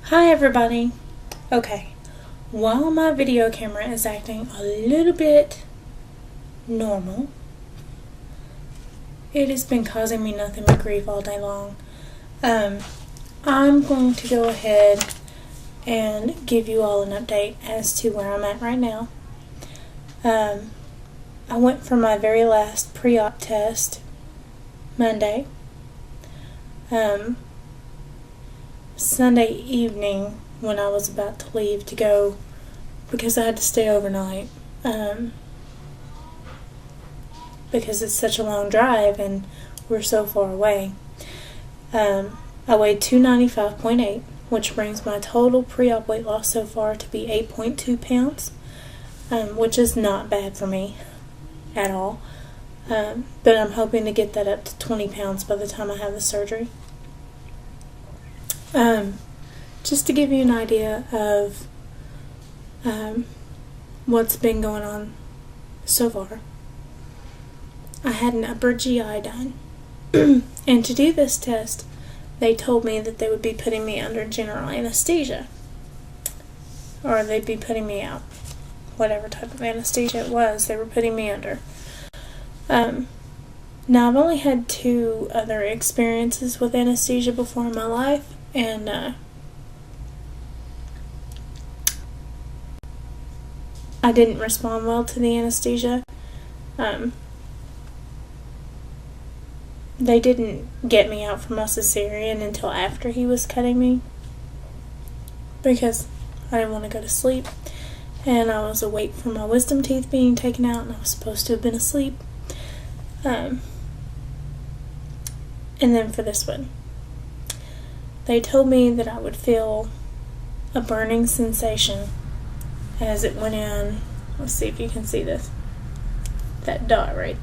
Hi everybody. Okay, while my video camera is acting a little bit normal, it has been causing me nothing but grief all day long. I'm going to go ahead and give you all an update as to where I'm at right now. I went for my very last pre-op test Monday. Sunday evening, when I was about to leave to go, because I had to stay overnight, because it's such a long drive and we're so far away. I weighed 295.8, which brings my total pre-op weight loss so far to be 8.2 pounds, which is not bad for me at all. But I'm hoping to get that up to 20 pounds by the time I have the surgery. Just to give you an idea of what's been going on so far, I had an upper GI done. And to do this test, they told me that they would be putting me under general anesthesia, or they'd be putting me out. Whatever type of anesthesia it was, they were putting me under. Now, I've only had 2 other experiences with anesthesia before in my life, and I didn't respond well to the anesthesia. They didn't get me out from my cesarean until after he was cutting me, because I didn't want to go to sleep, and I was awake from my wisdom teeth being taken out, and I was supposed to have been asleep. And then for this one, they told me that I would feel a burning sensation as it went in. Let's see if you can see this. That dot right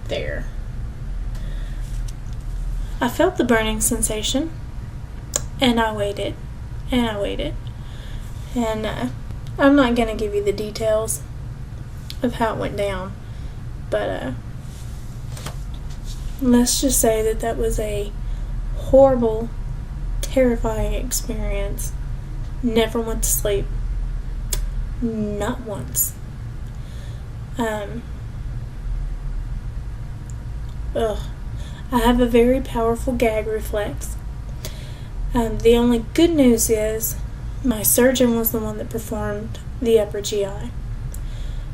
there. I felt the burning sensation, and I waited, and I waited. And I'm not going to give you the details of how it went down, but let's just say that that was a horrible, terrifying experience. Never went to sleep. Not once. I have a very powerful gag reflex. The only good news is my surgeon was the one that performed the upper GI.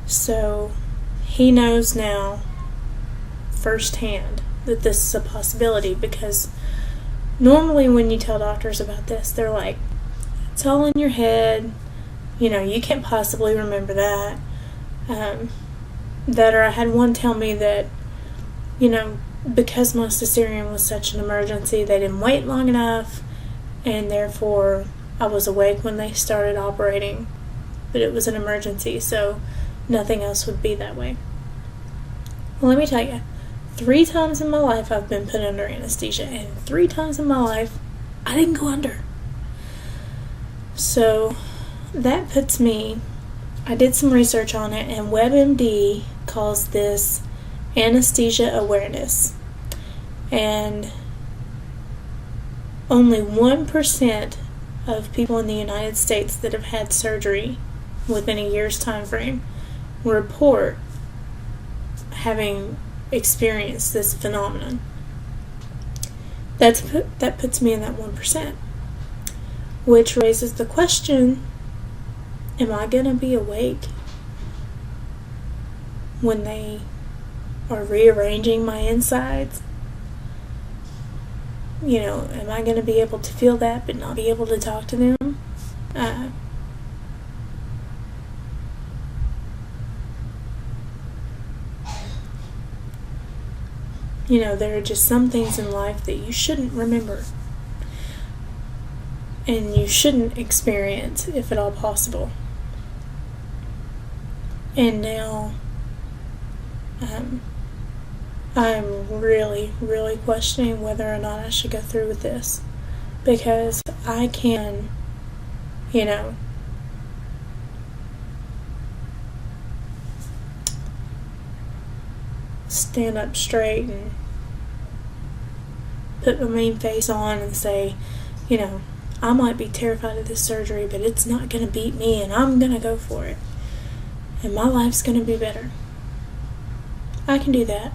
So he knows now firsthand that this is a possibility, because normally when you tell doctors about this, they're like, it's all in your head, you can't possibly remember that. Or I had one tell me that, because my cesarean was such an emergency, they didn't wait long enough, and therefore I was awake when they started operating, but it was an emergency, so nothing else would be that way. Well, let me tell you, 3 times in my life I've been put under anesthesia, and 3 times in my life I didn't go under. So that puts me, I did some research on it, and WebMD calls this anesthesia awareness. And only 1% of people in the United States that have had surgery within a year's time frame report having experienced this phenomenon. That puts me in that 1%, which raises the question, am I going to be awake when they are rearranging my insides? Am I going to be able to feel that but not be able to talk to them? There are just some things in life that you shouldn't remember, and you shouldn't experience if at all possible. And now I'm really, really questioning whether or not I should go through with this, because I can, stand up straight and put my mean face on and say, I might be terrified of this surgery, but it's not going to beat me, and I'm going to go for it. And my life's going to be better. I can do that.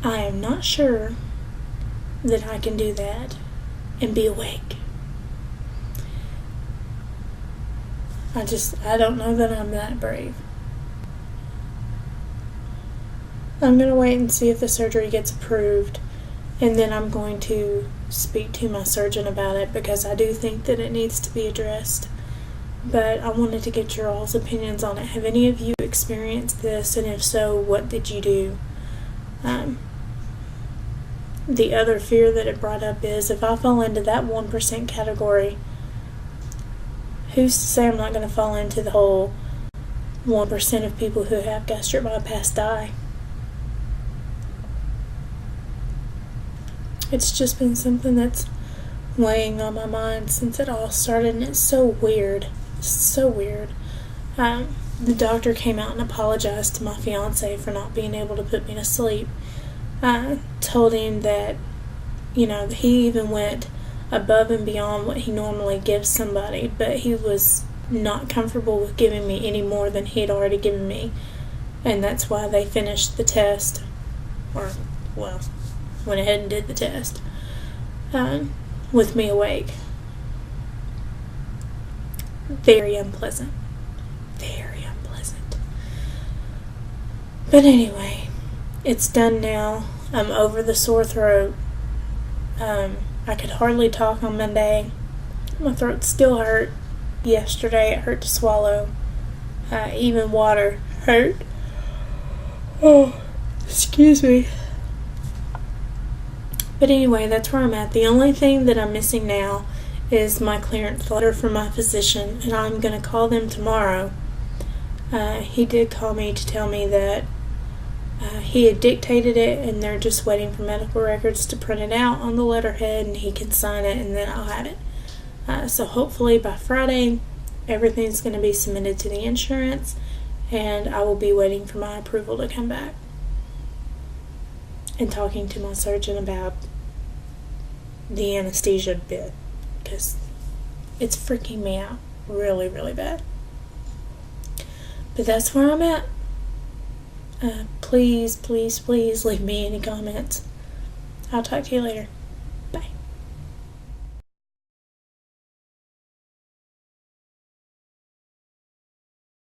I am not sure that I can do that and be awake. I don't know that I'm that brave. I'm going to wait and see if the surgery gets approved, and then I'm going to speak to my surgeon about it, because I do think that it needs to be addressed. But I wanted to get your all's opinions on it. Have any of you experienced this, and if so, what did you do? The other fear that it brought up is, if I fall into that 1% category, who's to say I'm not going to fall into the whole 1% of people who have gastric bypass die? It's just been something that's weighing on my mind since it all started, and it's so weird. It's so weird. The doctor came out and apologized to my fiance for not being able to put me to sleep. I told him that, he even went above and beyond what he normally gives somebody, but he was not comfortable with giving me any more than he had already given me, and that's why they finished the test, went ahead and did the test, with me awake. Very unpleasant. Very unpleasant. But anyway, it's done now. I'm over the sore throat. I could hardly talk on Monday. My throat still hurt. Yesterday it hurt to swallow. Even water hurt. Oh, excuse me. But anyway, that's where I'm at. The only thing that I'm missing now is my clearance letter from my physician, and I'm going to call them tomorrow. He did call me to tell me that he had dictated it, and they're just waiting for medical records to print it out on the letterhead, and he can sign it, and then I'll have it. So hopefully by Friday, everything's going to be submitted to the insurance, and I will be waiting for my approval to come back. And talking to my surgeon about the anesthesia bit, because it's freaking me out really, really bad. But that's where I'm at. Please, please, please leave me any comments. I'll talk to you later.